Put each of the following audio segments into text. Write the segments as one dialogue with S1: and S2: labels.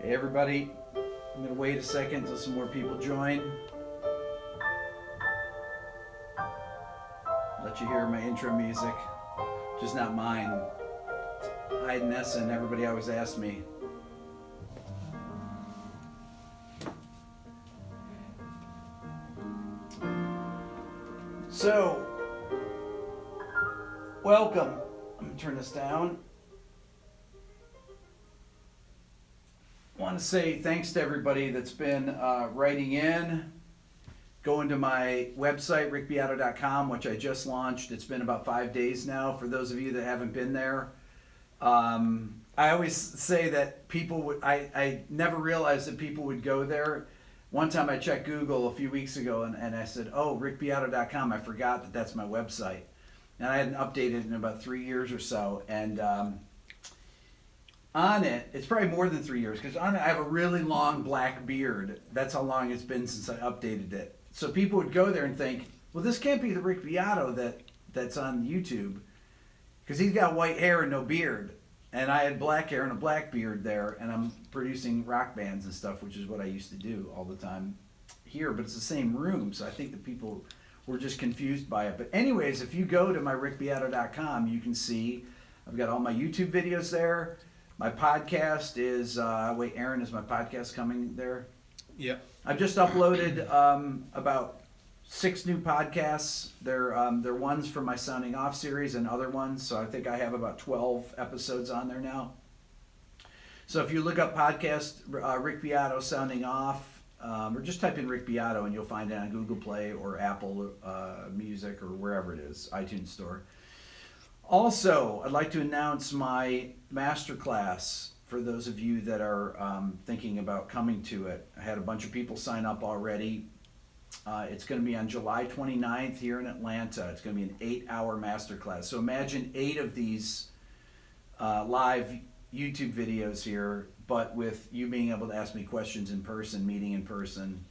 S1: Hey everybody, I'm going to wait a second until some more people join. Let you hear my intro music, just not mine. Hyde and Essen, everybody always asks me. So, welcome. I'm going to turn this down. I want to say thanks to everybody that's been writing in. Going to my website, rickbeato.com, which I just launched. It's been about 5 days now. For those of you that haven't been there, I always say that people would, I never realized that people would go there. One time I checked Google a few weeks ago and I said, oh, rickbeato.com. I forgot that that's my website. And I hadn't updated it in about 3 years or so. And on it, it's probably more than 3 years, because on it I have a really long black beard. That's how long it's been since I updated it. So people would go there and think, well, this can't be the Rick Beato that's on YouTube, because he's got white hair and no beard. And I had black hair and a black beard there, and I'm producing rock bands and stuff, which is what I used to do all the time here. But it's the same room, so I think that people were just confused by it. But anyways, if you go to my rickbeato.com, you can see I've got all my YouTube videos there. My podcast is, wait, Aaron, is my podcast coming there?
S2: Yep.
S1: I've just uploaded about 6 new podcasts. They're ones from my Sounding Off series and other ones, so I think I have about 12 episodes on there now. So if you look up podcast Rick Beato Sounding Off, or just type in Rick Beato and you'll find it on Google Play or Apple Music or wherever it is, iTunes Store. Also, I'd like to announce my masterclass for those of you that are thinking about coming to it. I had a bunch of people sign up already. It's going to be on July 29th here in Atlanta. It's going to be an 8-hour masterclass. So imagine 8 of these live YouTube videos here, but with you being able to ask me questions in person, meeting in person.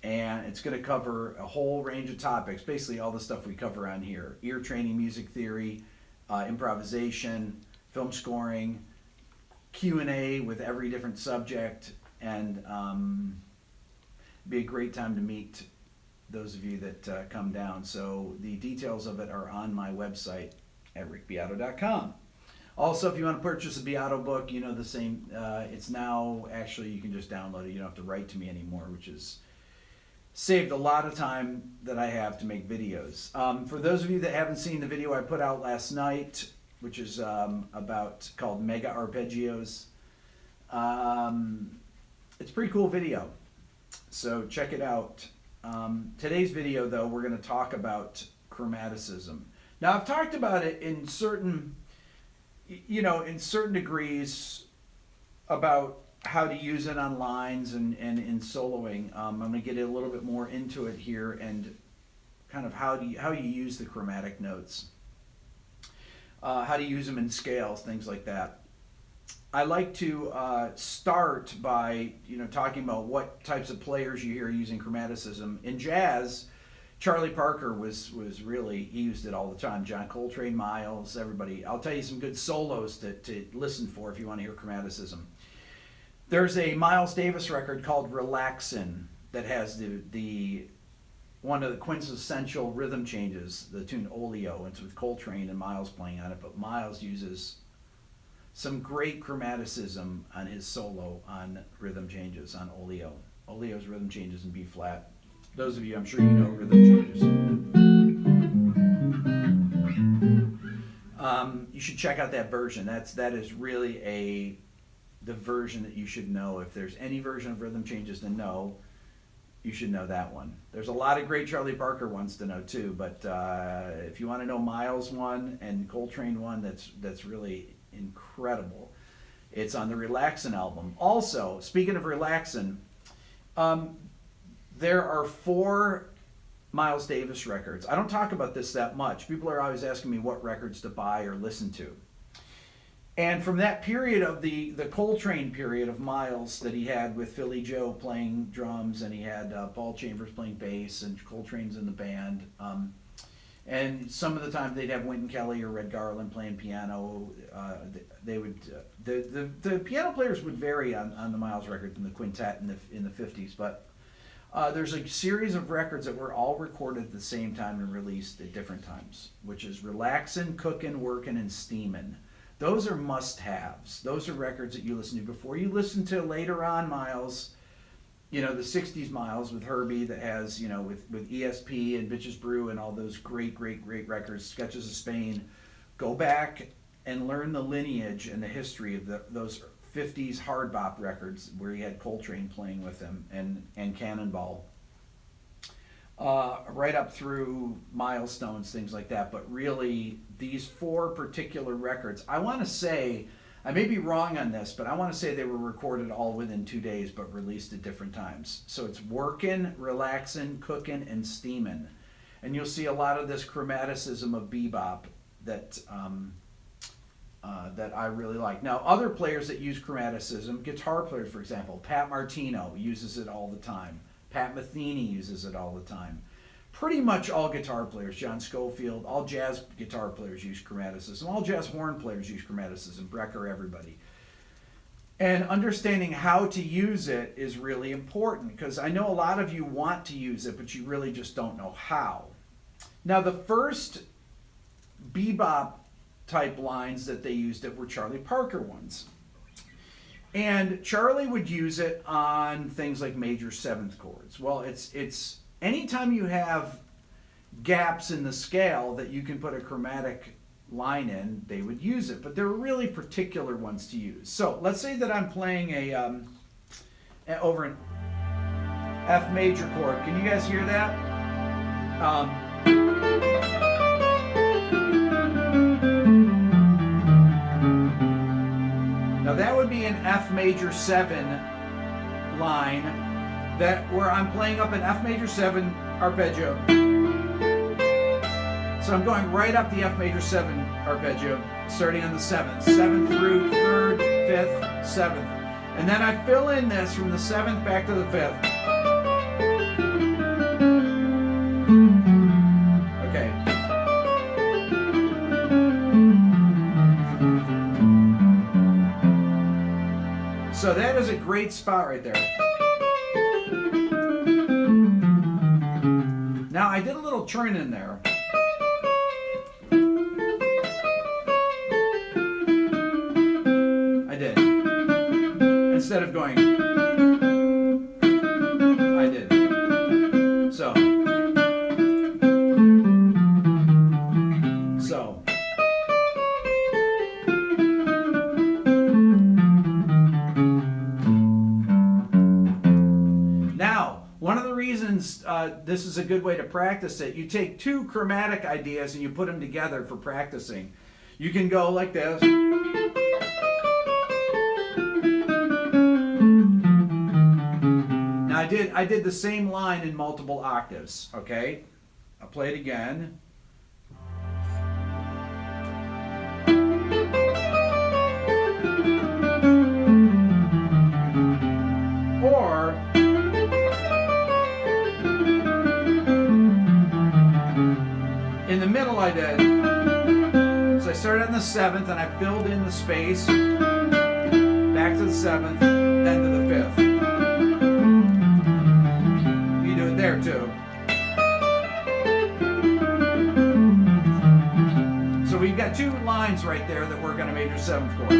S1: And it's going to cover a whole range of topics, basically all the stuff we cover on here. Ear training, music theory, improvisation, film scoring, Q&A with every different subject, and be a great time to meet those of you that come down. So the details of it are on my website at rickbeato.com. Also, if you want to purchase a Beato book, you know, the same, it's now, actually, you can just download it. You don't have to write to me anymore, which has saved a lot of time that I have to make videos. For those of you that haven't seen the video I put out last night, which is called Mega Arpeggios, it's a pretty cool video, so check it out. Today's video, though, we're going to talk about chromaticism. Now, I've talked about it in certain degrees about how to use it on lines and in soloing. I'm going to get a little bit more into it here and kind of how you use the chromatic notes, how to use them in scales, things like that. I like to start by talking about what types of players you hear using chromaticism. In jazz, Charlie Parker was really, he used it all the time. John Coltrane, Miles, everybody. I'll tell you some good solos to listen for if you want to hear chromaticism. There's a Miles Davis record called Relaxin' that has the one of the quintessential rhythm changes, the tune Oleo. It's with Coltrane and Miles playing on it, but Miles uses some great chromaticism on his solo on rhythm changes on Oleo. Oleo's rhythm changes in B flat. Those of you, I'm sure you know rhythm changes. You should check out that version. That is really the version that you should know. If there's any version of rhythm changes to know, you should know that one. There's a lot of great Charlie Parker ones to know too, but if you want to know Miles one and Coltrane one, that's really incredible. It's on the Relaxin' album. Also, speaking of Relaxin', there are 4 Miles Davis records. I don't talk about this that much. People are always asking me what records to buy or listen to. And from that period of the Coltrane period of Miles that he had with Philly Joe playing drums, and he had Paul Chambers playing bass, and Coltrane's in the band, And some of the time they'd have Wynton Kelly or Red Garland playing piano. They would the piano players would vary on the Miles records in the quintet in the 50s, but there's a series of records that were all recorded at the same time and released at different times, which is Relaxin', Cookin', Workin', and Steamin'. Those are must-haves. Those are records that you listen to before you listen to later on Miles. The 60s Miles with Herbie that has, with ESP and Bitches Brew and all those great records, Sketches of Spain. Go back and learn the lineage and the history of those 50s hard bop records where he had Coltrane playing with him and Cannonball. Right up through Milestones, things like that. But really, these 4 particular records, I want to say, I may be wrong on this, but I want to say they were recorded all within 2 days, but released at different times. So it's Workin', Relaxin', Cookin', and Steamin'. And you'll see a lot of this chromaticism of bebop that that I really like. Now, other players that use chromaticism, guitar players, for example, Pat Martino uses it all the time. Pat Metheny uses it all the time. Pretty much all guitar players, John Scofield, all jazz guitar players use chromaticism. All jazz horn players use chromaticism, Brecker, everybody. And understanding how to use it is really important because I know a lot of you want to use it, but you really just don't know how. Now, the first bebop type lines that they used it were Charlie Parker ones. And Charlie would use it on things like major 7th chords. Well, it's anytime you have gaps in the scale that you can put a chromatic line in, they would use it. But there are really particular ones to use. So let's say that I'm playing over an F major chord. Can you guys hear that? Now that would be an F major 7 line where I'm playing up an F major 7 arpeggio. So I'm going right up the F major 7 arpeggio, starting on the 7th. 7th through 3rd, 5th, 7th. And then I fill in this from the 7th back to the 5th. Okay. So that is a great spot right there. Now I did a little turn in there. I did. Instead of going, I did. So. One of the reasons this is a good way to practice it, you take 2 chromatic ideas and you put them together for practicing. You can go like this. Now I did the same line in multiple octaves, okay? I'll play it again. Or in the middle I did. So I started on the 7th and I filled in the space, back to the 7th, then to the 5th. You do it there too. So we've got 2 lines right there that work on a major 7th chord.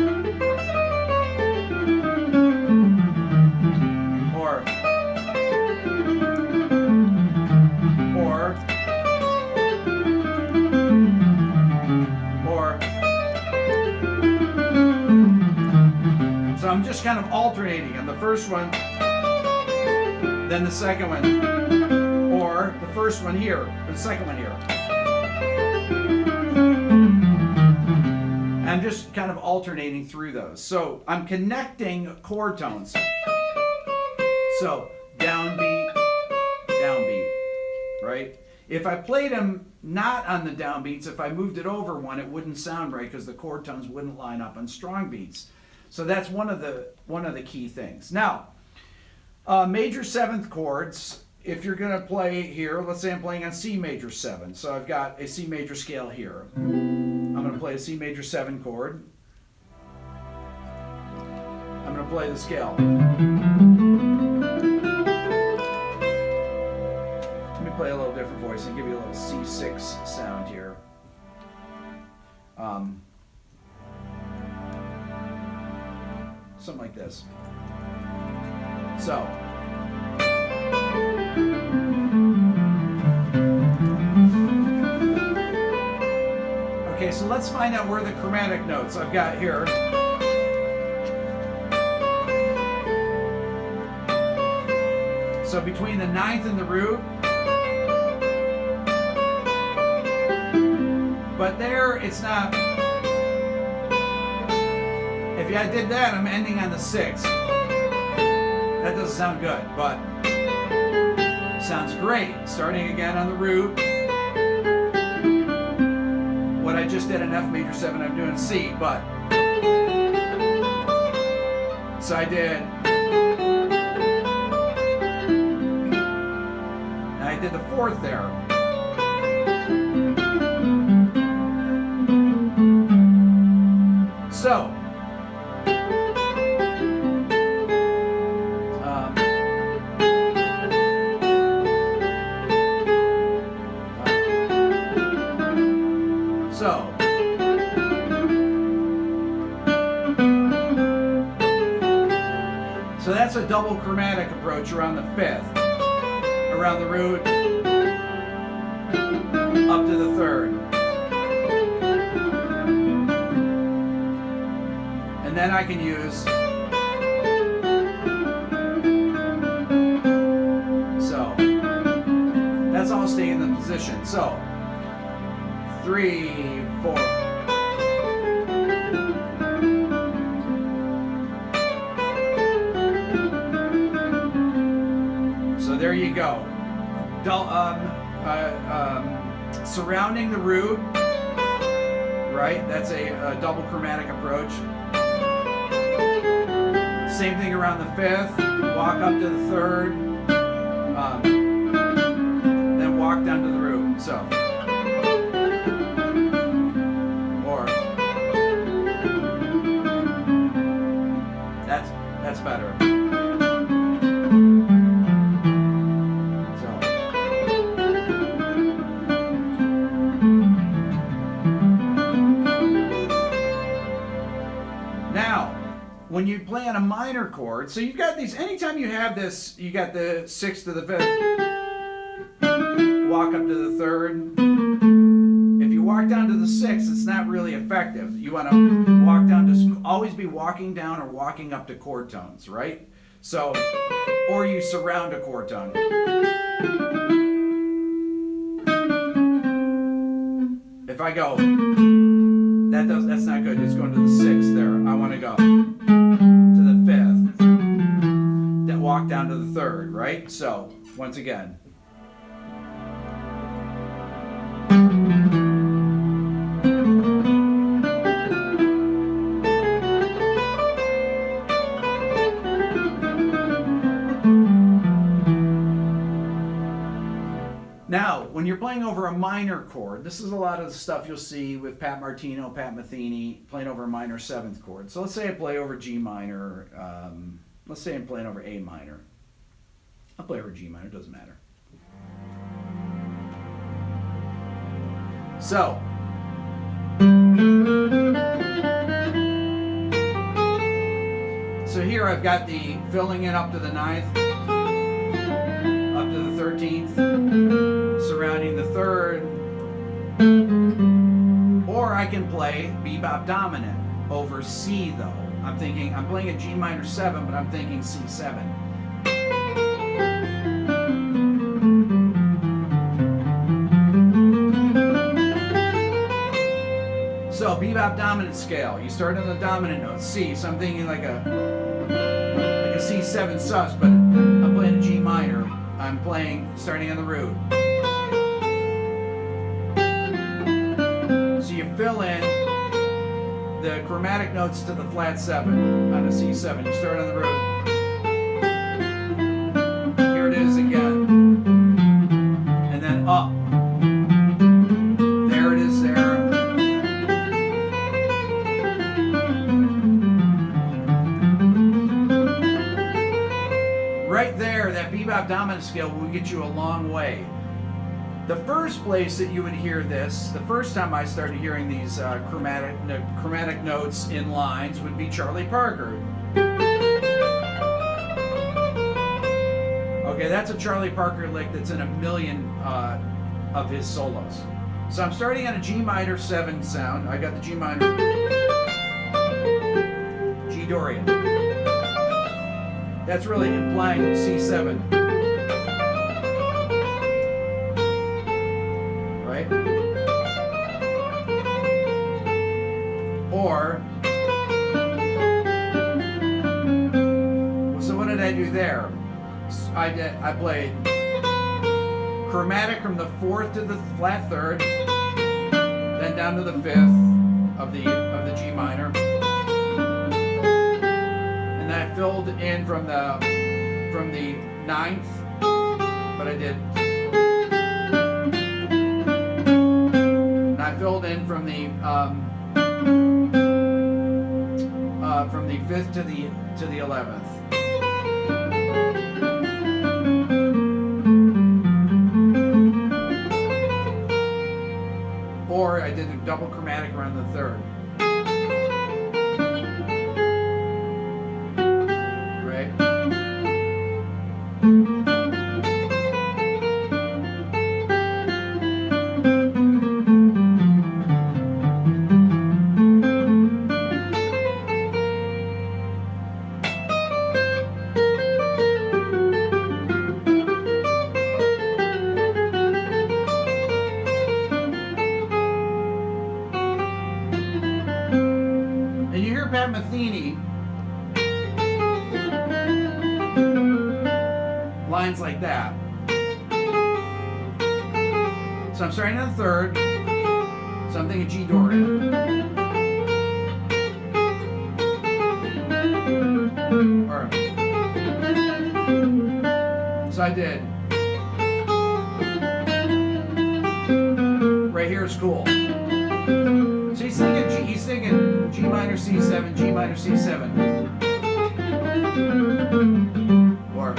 S1: So I'm just kind of alternating on the first one, then the second one, or the first one here, or the second one here. I'm just kind of alternating through those. So I'm connecting chord tones. So downbeat, downbeat, right? If I played them not on the downbeats, if I moved it over one, it wouldn't sound right because the chord tones wouldn't line up on strong beats. So that's one of the key things. Now, major 7th chords if you're going to play here, let's say I'm playing on C major 7. So I've got a C major scale here. I'm going to play a C major 7 chord. I'm going to play the scale. Let me play a little different voice and give you a little C6 sound here. Something like this. So. Okay, so let's find out where the chromatic notes I've got here. So between the 9th and the root. But there, it's not. If I did that, I'm ending on the 6th. That doesn't sound good, but sounds great. Starting again on the root. What I just did in F major 7, I'm doing C, but. So I did. And I did the 4th there. So. So that's a double chromatic approach around the 5th, around the root, up to the 3rd. And then I can use, so that's all staying in the position. So 3, 4. There you go. Surrounding the root, right? That's a double chromatic approach. Same thing around the 5th. Walk up to the 3rd, then walk down to the root. So, or that's better. When you play on a minor chord, so you've got these, anytime you have this, you got the 6th to the 5th, walk up to the 3rd. If you walk down to the 6th, it's not really effective. You want to walk down to, always be walking down or walking up to chord tones, right? So, or you surround a chord tone. If I go, that's not good, it's going to the 6th there. I want to go to the 5th, then walk down to the 3rd, right? So, once again. Now, when you're playing over a minor chord, this is a lot of the stuff you'll see with Pat Martino, Pat Metheny, playing over a minor 7th chord. So let's say I play over G minor. Let's say I'm playing over A minor. I'll play over G minor, doesn't matter. So. So here I've got the filling in up to the 9th, up to the 13th, surrounding the 3rd, or I can play bebop dominant over C though. I'm playing a G minor 7, but I'm thinking C7. So bebop dominant scale, you start on the dominant note, C, so I'm thinking like a C7 sus, but I'm playing a G minor. I'm playing, starting on the root. So you fill in the chromatic notes to the flat 7 on a C7. You start on the root. Here it is again. F dominant scale will get you a long way. The first place that you would hear this, the first time I started hearing these chromatic notes in lines, would be Charlie Parker. Okay, that's a Charlie Parker lick that's in a million of his solos. So I'm starting on a G minor 7 sound. I got the G minor, G Dorian. That's really implying C7. Right? Or, so what did I do there? I played chromatic from the 4th to the flat 3rd, then down to the 5th of the G minor, and then I filled in from the 9th, but I did, and I filled in from the 5th to the 11th. Or I did a double chromatic around the 3rd. Right? Pat Metheny, lines like that. So I'm starting on the 3rd, so I'm thinking G Dorian. Or, so I did. Right here is cool. So he's singing G minor C7, G minor C7. Or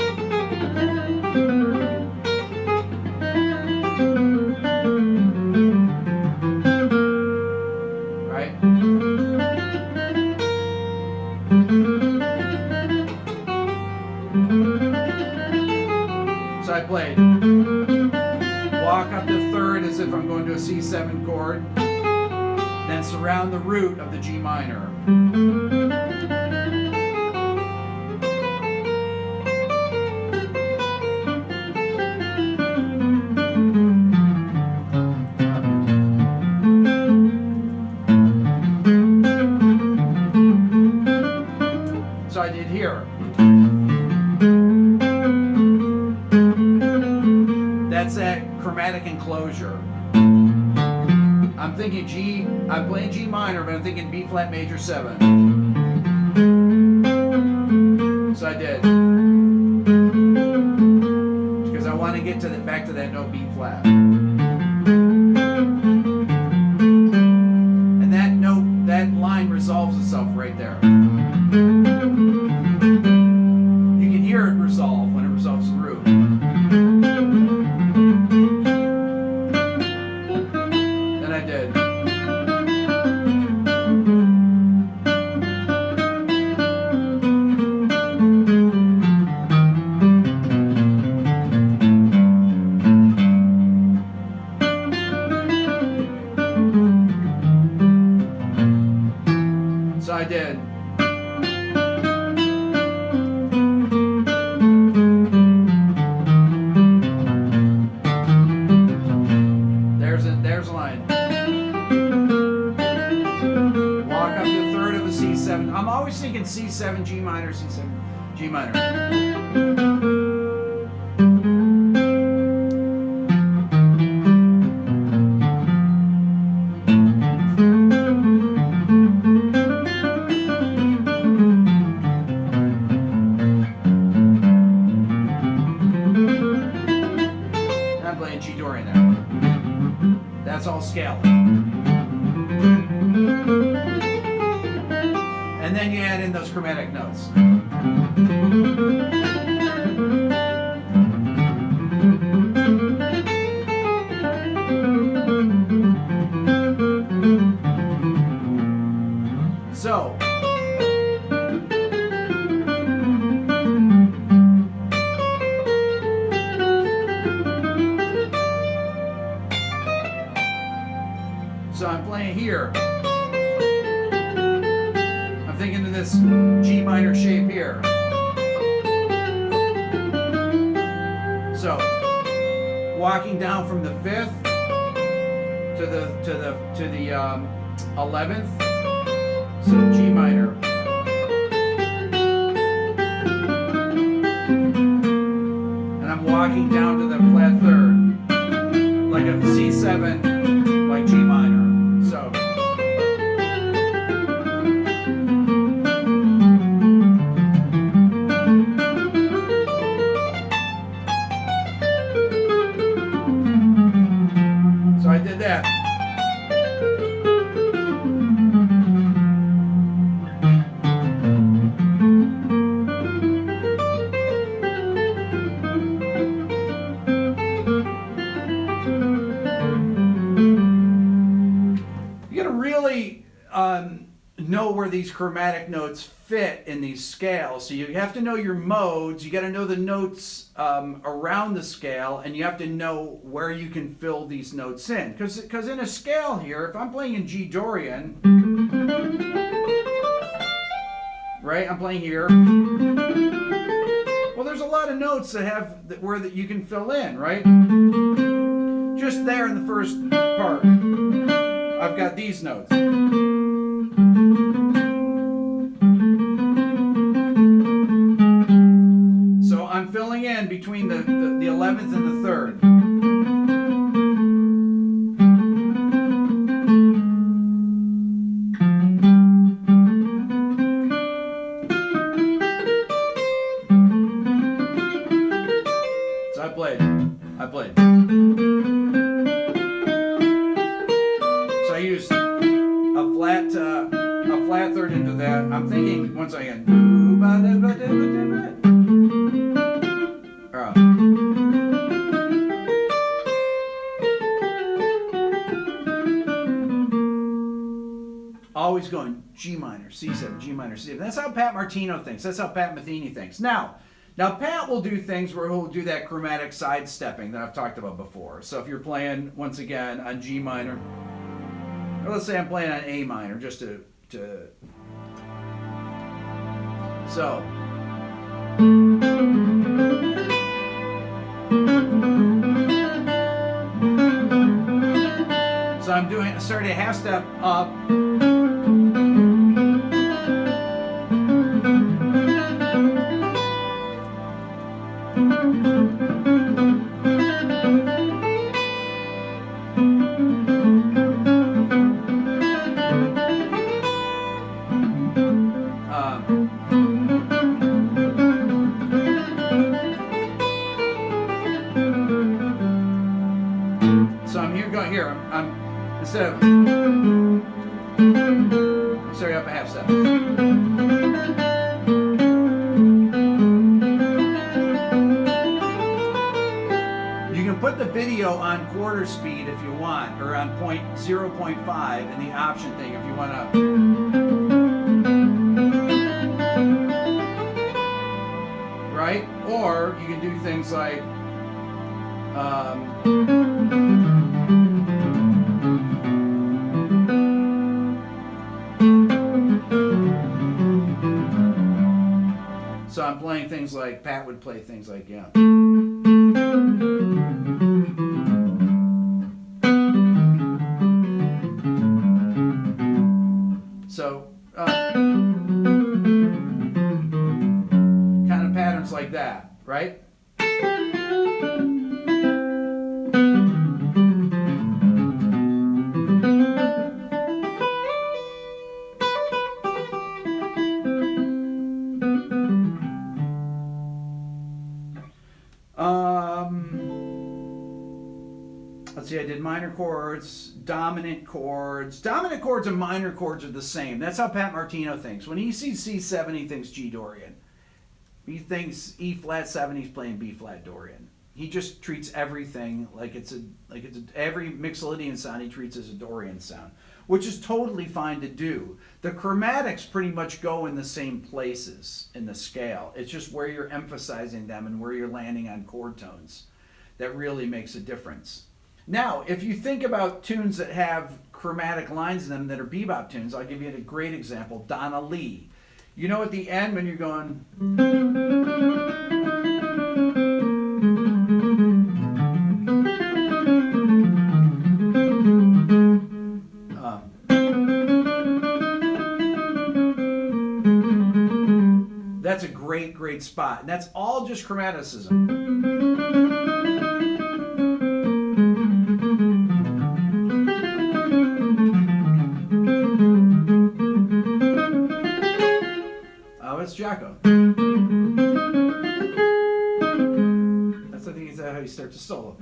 S1: right? So I played walk up to 3rd as if I'm going to a C7 chord. Then surround the root of the G minor. So I did here. That's that chromatic enclosure. I'm thinking I'm playing G minor, but I'm thinking B flat major 7. So I did. Because I want to get to back to that note B flat. And that line resolves itself right there. You can hear it resolve when it resolves the root. Then I did. So I did. There's a line. Walk up to 3rd of a C7. I'm always thinking C7, G minor, C7, G minor. I'm playing G Dorian there. That's all scale. And then you add in those chromatic notes. So I'm playing here. I'm thinking in this G minor shape here. So walking down from the 5th to the 11th. So G minor. And I'm walking down to the flat 3rd, like a C7, like G minor. So. So I did that. Know where these chromatic notes fit in these scales. So you have to know your modes, you got to know the notes around the scale, and you have to know where you can fill these notes in. Because in a scale here, if I'm playing in G Dorian, right, I'm playing here, well, there's a lot of notes that have where you can fill in, right? Just there in the first part, I've got these notes. So I'm filling in between the 11th and the 3rd. So I played. So I used a flat 3rd into that. I'm thinking once again. Always going G minor, C7, G minor, C7. That's how Pat Martino thinks. That's how Pat Metheny thinks. Now Pat will do things where he'll do that chromatic sidestepping that I've talked about before. So if you're playing, once again, on G minor, or let's say I'm playing on A minor, just to so. So I'm starting a half step up. So I'm here going here. I'm instead of sorry, up a half step. You can put the video on quarter speed if you want, or on 0.5 in the option thing if you want to. Right? Or you can do things like so I'm playing things like Pat would play things like, yeah. So kind of patterns like that, right? Let's see, I did minor chords, dominant chords. Dominant chords and minor chords are the same. That's how Pat Martino thinks. When he sees C7, he thinks G Dorian. He thinks E flat 7, he's playing B flat Dorian. He just treats everything like every Mixolydian sound he treats as a Dorian sound, which is totally fine to do. The chromatics pretty much go in the same places in the scale. It's just where you're emphasizing them and where you're landing on chord tones that really makes a difference. Now, if you think about tunes that have chromatic lines in them that are bebop tunes. I'll give you a great example. Donna Lee. You know at the end when you're going... that's a great, great spot. And that's all just chromaticism. It's Jocko. That's, I think, is that how he starts a solo.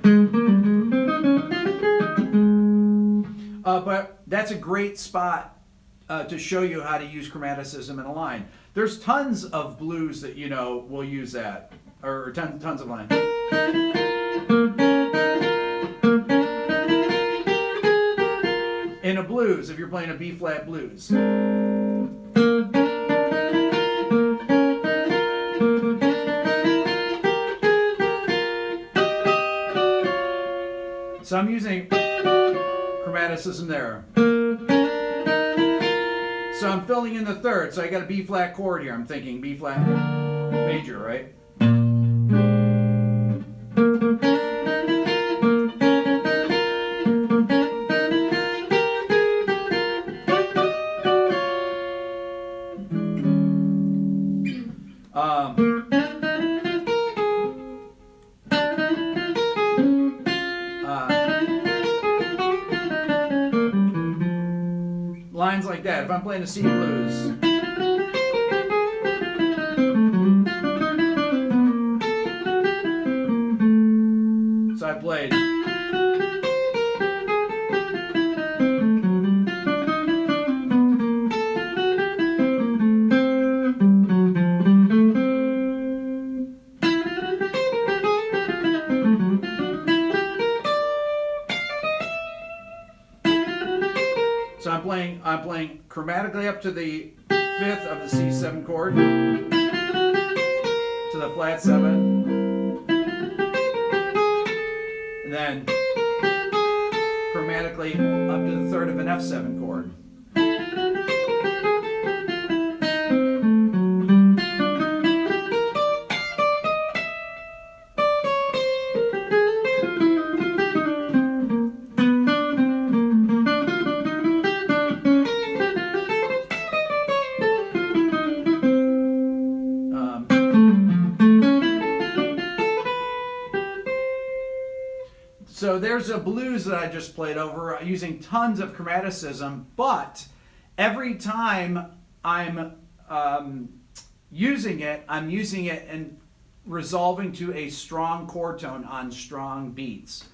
S1: But that's a great spot to show you how to use chromaticism in a line. There's tons of blues that, you know, will use that, or tons of lines. In a blues, if you're playing a B-flat blues. So I'm using chromaticism there. So I'm filling in the third. So I got a B flat chord here. I'm thinking B flat major, right? Lines like that. If I'm playing a C blues. So I played. So I'm playing chromatically up to the fifth of the C7 chord, to the flat 7, and then chromatically up to the third of an F7 chord. So there's a blues that I just played over using tons of chromaticism, but every time I'm using it and resolving to a strong chord tone on strong beats.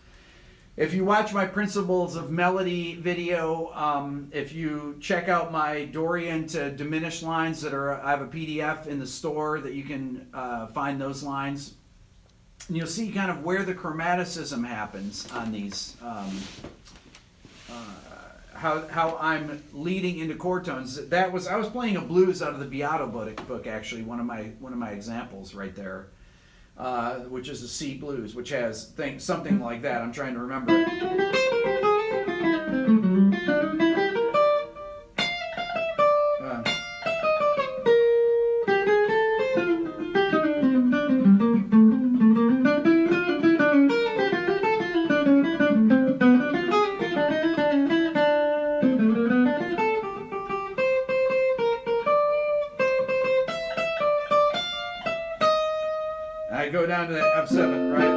S1: If you watch my Principles of Melody video, if you check out my Dorian to diminished lines that are, I have a PDF in the store that you can find those lines. And you'll see kind of where the chromaticism happens on these, how I'm leading into chord tones. I was playing a blues out of the Beato book actually, one of my examples right there, which is a C blues, which has something like that. I'm trying to remember it. I go down to the F7, right?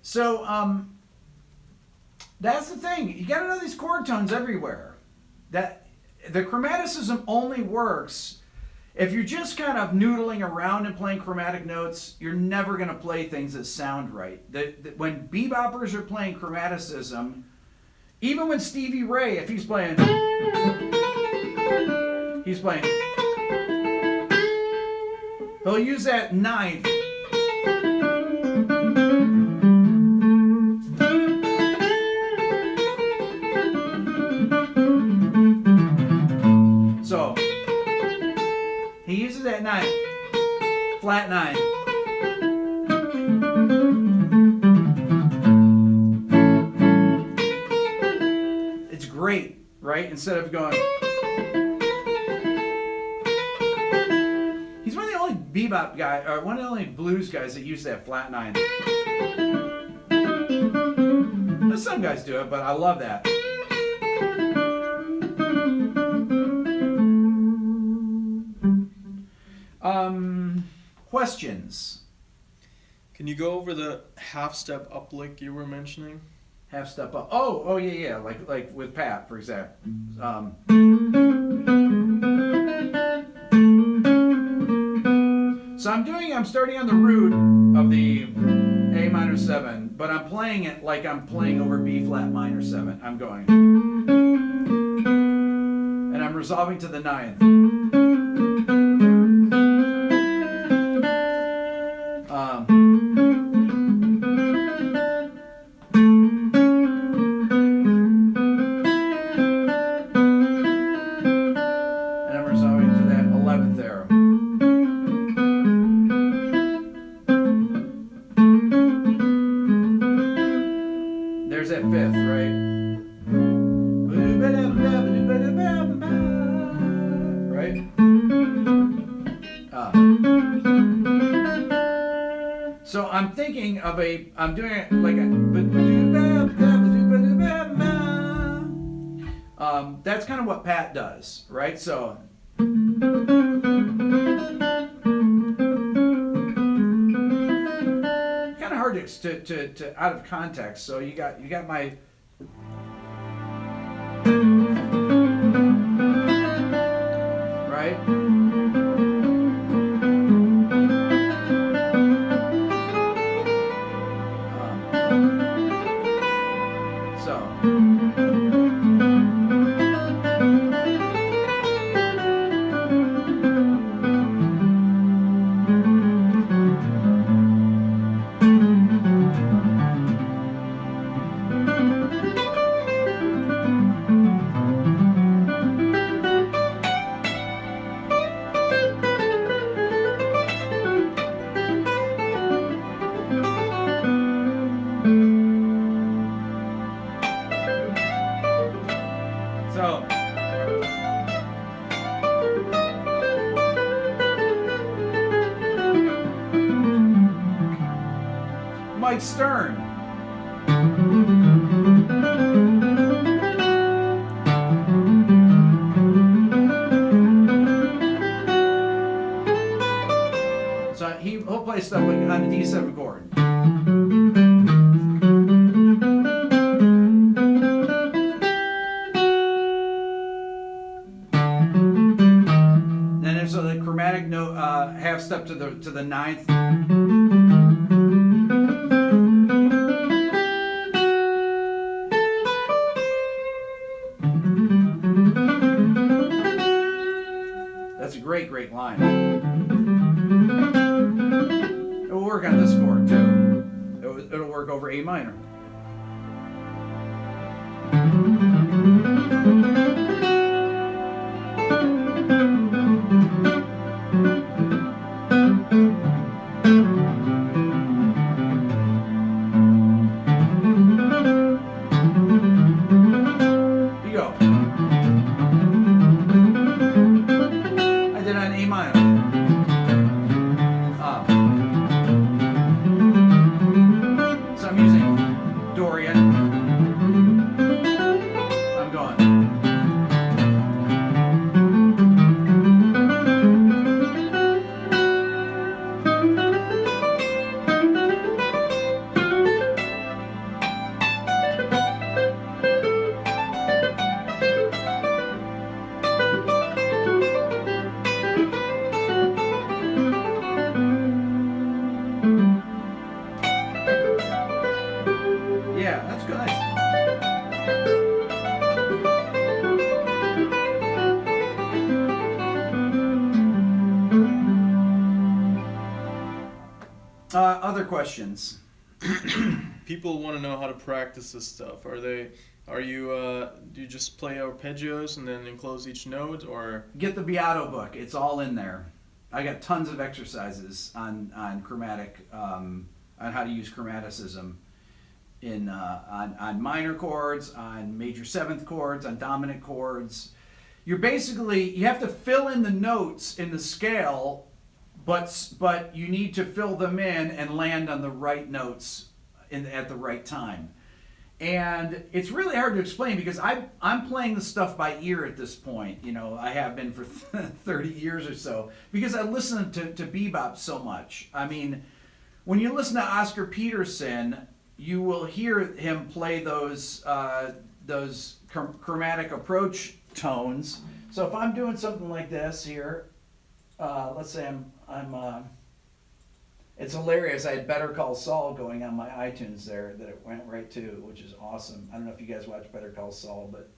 S1: So that's the thing. You got to know these chord tones everywhere. That the chromaticism only works if you're just kind of noodling around and playing chromatic notes. You're never going to play things that sound right. When beboppers are playing chromaticism, even when Stevie Ray, if he's playing, he'll use that ninth. flat 9. It's great, right? Instead of going... He's one of the only bebop guy, or one of the only blues guys that use that flat 9. Some guys do it, but I love that. Questions?
S2: Can you go over the half-step up lick you were mentioning?
S1: Half step up. Oh yeah. Like with Pat, for example. So I'm starting on the root of the A minor 7, but I'm playing it like I'm playing over B flat minor 7. I'm going, and I'm resolving to the 9th. There's that 5th, right? Right? So I'm thinking of I'm doing it like a... that's kind of what Pat does, right? So... hard to out of context. So you got my right. Mike Stern. So he'll play stuff like on the D7 chord. Then there's a chromatic note, half step to the 9th. That's a great line. It will work on this chord too. It'll work over A minor. You go. I did on A minor. So I'm using Dorian. I'm going. Yeah, that's good. Other questions?
S2: People want to know how to practice this stuff. Do you just play arpeggios and then enclose each note, or
S1: Get the Beato book. It's all in there. I got tons of exercises on chromatic, on how to use chromaticism in on minor chords, on major seventh chords, on dominant chords. You have to fill in the notes in the scale, but you need to fill them in and land on the right notes at the right time. And it's really hard to explain because I'm playing the stuff by ear at this point. You know, I have been for 30 years or so because I listen to bebop so much. I mean, when you listen to Oscar Peterson, you will hear him play those chromatic approach tones. So if I'm doing something like this here, let's say it's hilarious. I had Better Call Saul going on my iTunes there that it went right to, which is awesome. I don't know if you guys watch Better Call Saul, but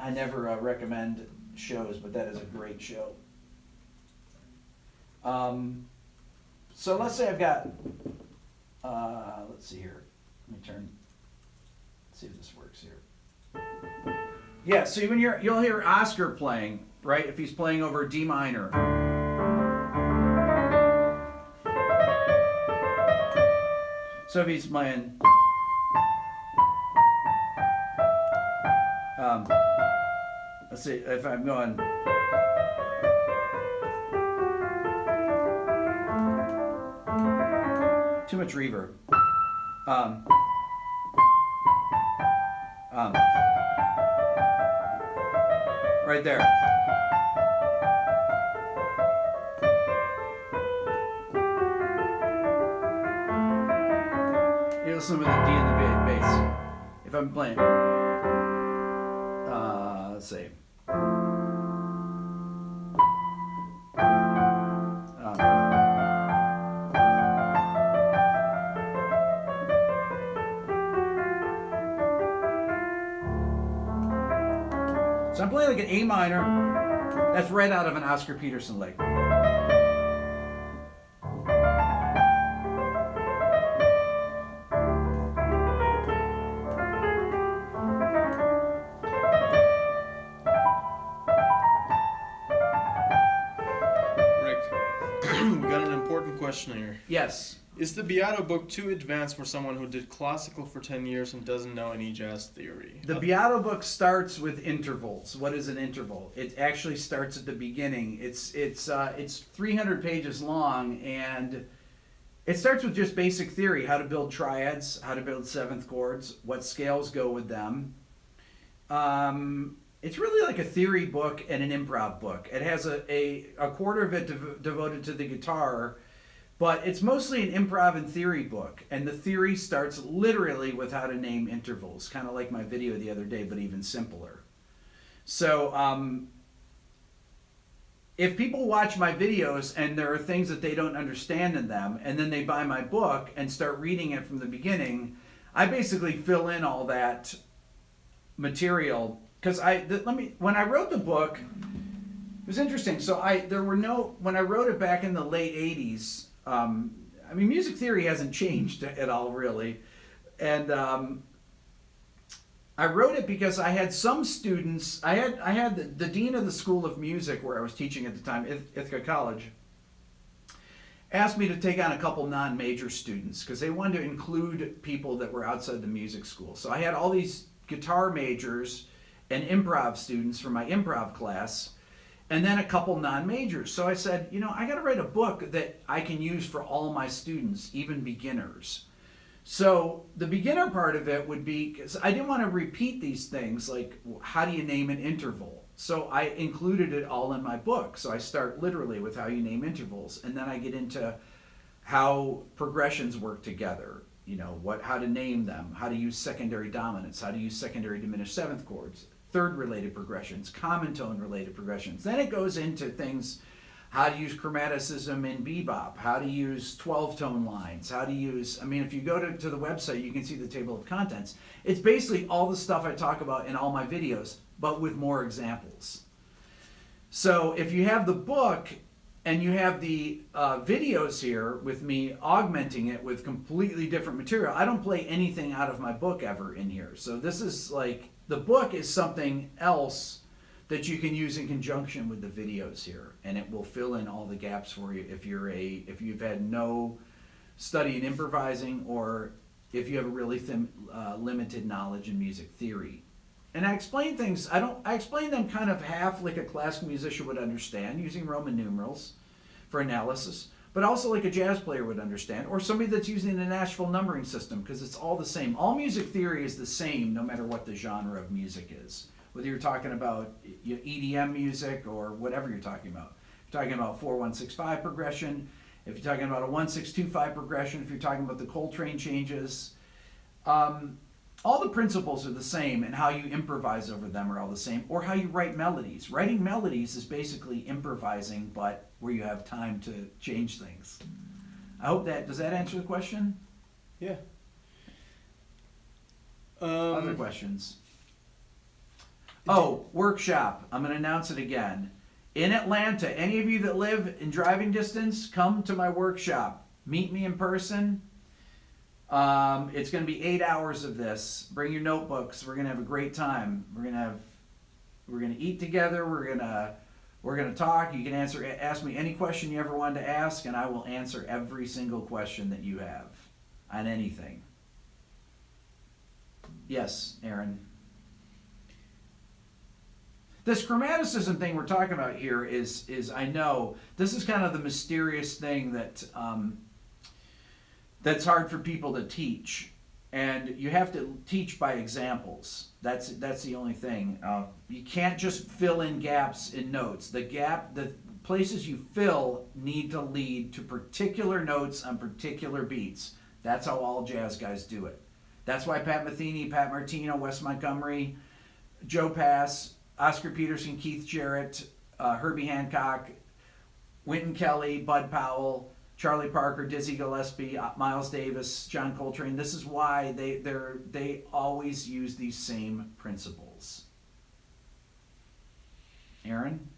S1: I never recommend shows, but that is a great show. So let's say I've got, let's see here. Let me see if this works here. Yeah, so you'll hear Oscar playing, right? If he's playing over D minor. So if he's playing, let's see, if I'm going, too much reverb. Right there. You listen with the D and the bass. If I'm playing, let's see. So I'm playing like an A minor. That's right out of an Oscar Peterson lick.
S2: We got an important question here.
S1: Yes.
S2: Is the Beato book too advanced for someone who did classical for 10 years and doesn't know any jazz theory?
S1: The Beato book starts with intervals. What is an interval? It actually starts at the beginning. It's 300 pages long, and it starts with just basic theory: how to build triads, how to build seventh chords, what scales go with them. It's really like a theory book and an improv book. It has a quarter of it devoted to the guitar. But it's mostly an improv and theory book, and the theory starts literally with how to name intervals, kind of like my video the other day, but even simpler. So if people watch my videos and there are things that they don't understand in them, and then they buy my book and start reading it from the beginning, I basically fill in all that material. Because when I wrote the book, it was interesting. So when I wrote it back in the late 80s, I mean, music theory hasn't changed at all, really. And I wrote it because I had some students. I had the dean of the School of Music where I was teaching at the time, Ithaca College, asked me to take on a couple non-major students because they wanted to include people that were outside the music school. So I had all these guitar majors and improv students from my improv class, and then a couple non-majors. So I said, I got to write a book that I can use for all my students, even beginners. So the beginner part of it would be, because I didn't want to repeat these things, like how do you name an interval? So I included it all in my book. So I start literally with how you name intervals, and then I get into how progressions work together, how to name them, how to use secondary dominants, how to use secondary diminished seventh chords, third related progressions, common tone related progressions. Then it goes into things, how to use chromaticism in bebop, how to use 12 tone lines, how to use, if you go to the website, you can see the table of contents. It's basically all the stuff I talk about in all my videos, but with more examples. So if you have the book and you have the videos here with me augmenting it with completely different material, I don't play anything out of my book ever in here. So this is like, the book is something else that you can use in conjunction with the videos here, and it will fill in all the gaps for you if you've had no study in improvising, or if you have a really limited knowledge in music theory. And I explain things, I explain them kind of half like a classical musician would understand, using Roman numerals for analysis, but also like a jazz player would understand, or somebody that's using the Nashville numbering system, because it's all the same. All music theory is the same no matter what the genre of music is. Whether you're talking about EDM music or whatever you're talking about. If you're talking about 4-1-6-5 progression, if you're talking about a 1-6-2-5 progression, if you're talking about the Coltrane changes, all the principles are the same, and how you improvise over them are all the same, or how you write melodies. Writing melodies is basically improvising, but where you have time to change things. I hope does that answer the question?
S2: Yeah.
S1: Other questions? Oh, workshop. I'm going to announce it again. In Atlanta, any of you that live in driving distance, come to my workshop. Meet me in person. It's going to be 8 hours of this. Bring your notebooks. We're going to have a great time. We're going to eat together. We're going to talk. You can ask me any question you ever wanted to ask, and I will answer every single question that you have on anything. Yes, Aaron. This chromaticism thing we're talking about here is I know this is kind of the mysterious thing that that's hard for people to teach, and you have to teach by examples. That's the only thing. You can't just fill in gaps in notes. The places you fill need to lead to particular notes on particular beats. That's how all jazz guys do it. That's why Pat Metheny, Pat Martino, Wes Montgomery, Joe Pass, Oscar Peterson, Keith Jarrett, Herbie Hancock, Wynton Kelly, Bud Powell, Charlie Parker, Dizzy Gillespie, Miles Davis, John Coltrane. This is why they always use these same principles. Aaron?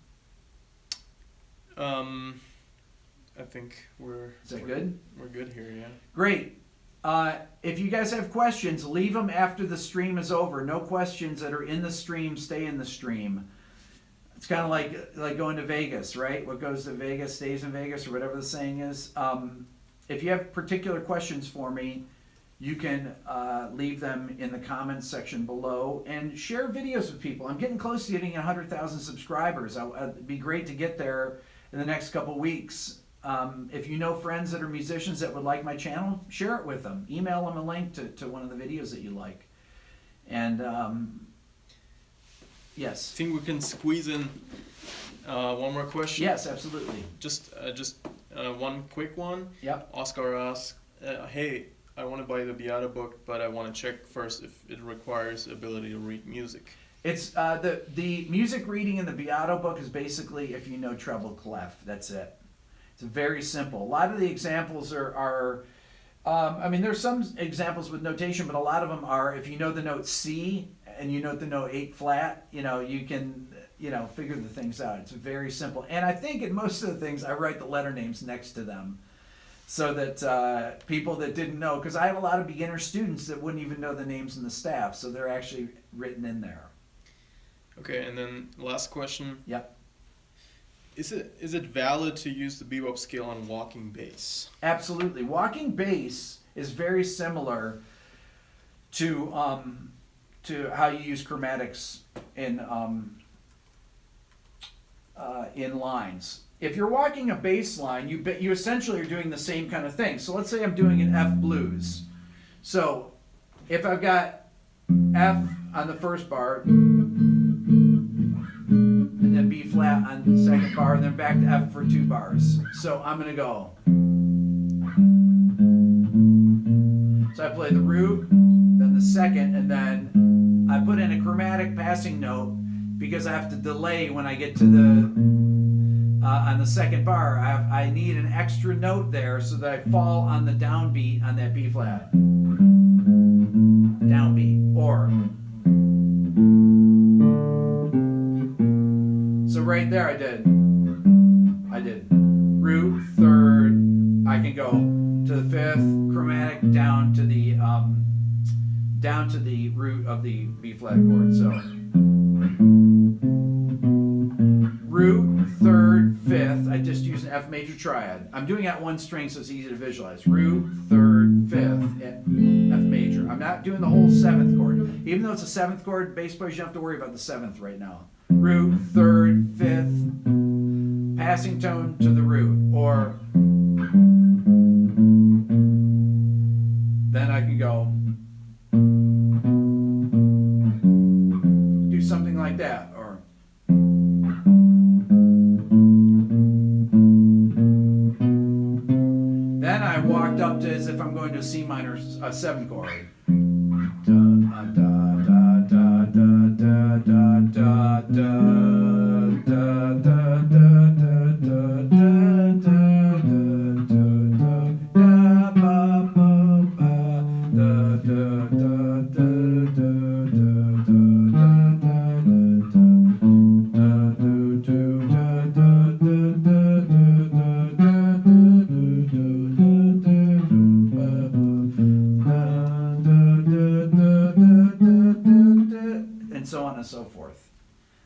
S2: I think
S1: Is that good?
S2: We're good here, yeah.
S1: Great. If you guys have questions, leave them after the stream is over. No questions that are in the stream stay in the stream. It's kind of like going to Vegas, right? What goes to Vegas stays in Vegas, or whatever the saying is. If you have particular questions for me, you can leave them in the comments section below, and share videos with people. I'm getting close to getting 100,000 subscribers. It'd be great to get there in the next couple weeks. If you know friends that are musicians that would like my channel, share it with them. Email them a link to one of the videos that you like. And yes.
S2: I think we can squeeze in one more question.
S1: Yes, absolutely.
S2: Just one quick one.
S1: Yep.
S2: Oscar asks, hey, I want to buy the Beato book, but I want to check first if it requires ability to read music.
S1: It's the music reading in the Beato book is basically if you know treble clef. That's it. It's very simple. A lot of the examples are I mean, there's some examples with notation, but a lot of them are if you know the note C and you know the note 8 flat, you can, figure the things out. It's very simple. And I think in most of the things, I write the letter names next to them so that people that didn't know, because I have a lot of beginner students that wouldn't even know the names in the staff, so they're actually written in there.
S2: Okay, and then last question.
S1: Yep.
S2: Is it valid to use the bebop scale on walking bass?
S1: Absolutely. Walking bass is very similar to how you use chromatics in lines. If you're walking a bass line, you essentially are doing the same kind of thing. So let's say I'm doing an F blues. So if I've got F on the first bar, and then B flat on the second bar, and then back to F for 2 bars. So I'm going to go. So I play the root, then the second, and then I put in a chromatic passing note because I have to delay when I get to on the second bar. I need an extra note there so that I fall on the downbeat on that B flat. Downbeat. Or. So right there I did root, third, I can go to the 5th, chromatic down to the root of the B flat chord. So an F major triad. I'm doing it at one string so it's easy to visualize. Root, third, fifth, F major. I'm not doing the whole seventh chord. Even though it's a seventh chord, bass players, you don't have to worry about the seventh right now. Root, third, fifth, passing tone to the root. Or then I can go do something like that. Or then I walked up to as if I'm going to a C minor, a 7 chord. Da da da da da da da da da da and so on and so forth.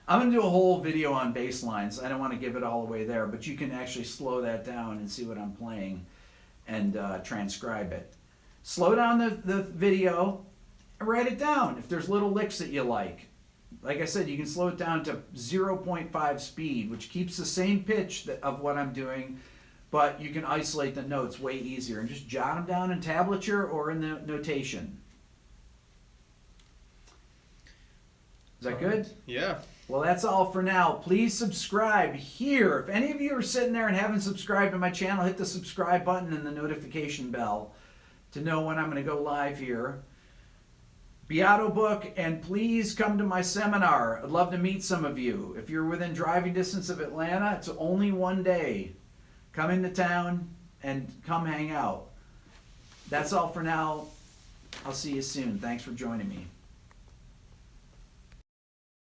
S1: I'm going to do a whole video on bass lines. I don't want to give it all away there, but you can actually slow that down and see what I'm playing and transcribe it. Slow down the video and write it down if there's little licks that you like. Like I said, you can slow it down to 0.5 speed, which keeps the same pitch of what I'm doing, but you can isolate the notes way easier and just jot them down in tablature or in the notation. Is that good?
S2: Yeah.
S1: Well, that's all for now. Please subscribe here. If any of you are sitting there and haven't subscribed to my channel, hit the subscribe button and the notification bell to know when I'm going to go live here. Beato book, and please come to my seminar. I'd love to meet some of you. If you're within driving distance of Atlanta, it's only one day. Come into town and come hang out. That's all for now. I'll see you soon. Thanks for joining me.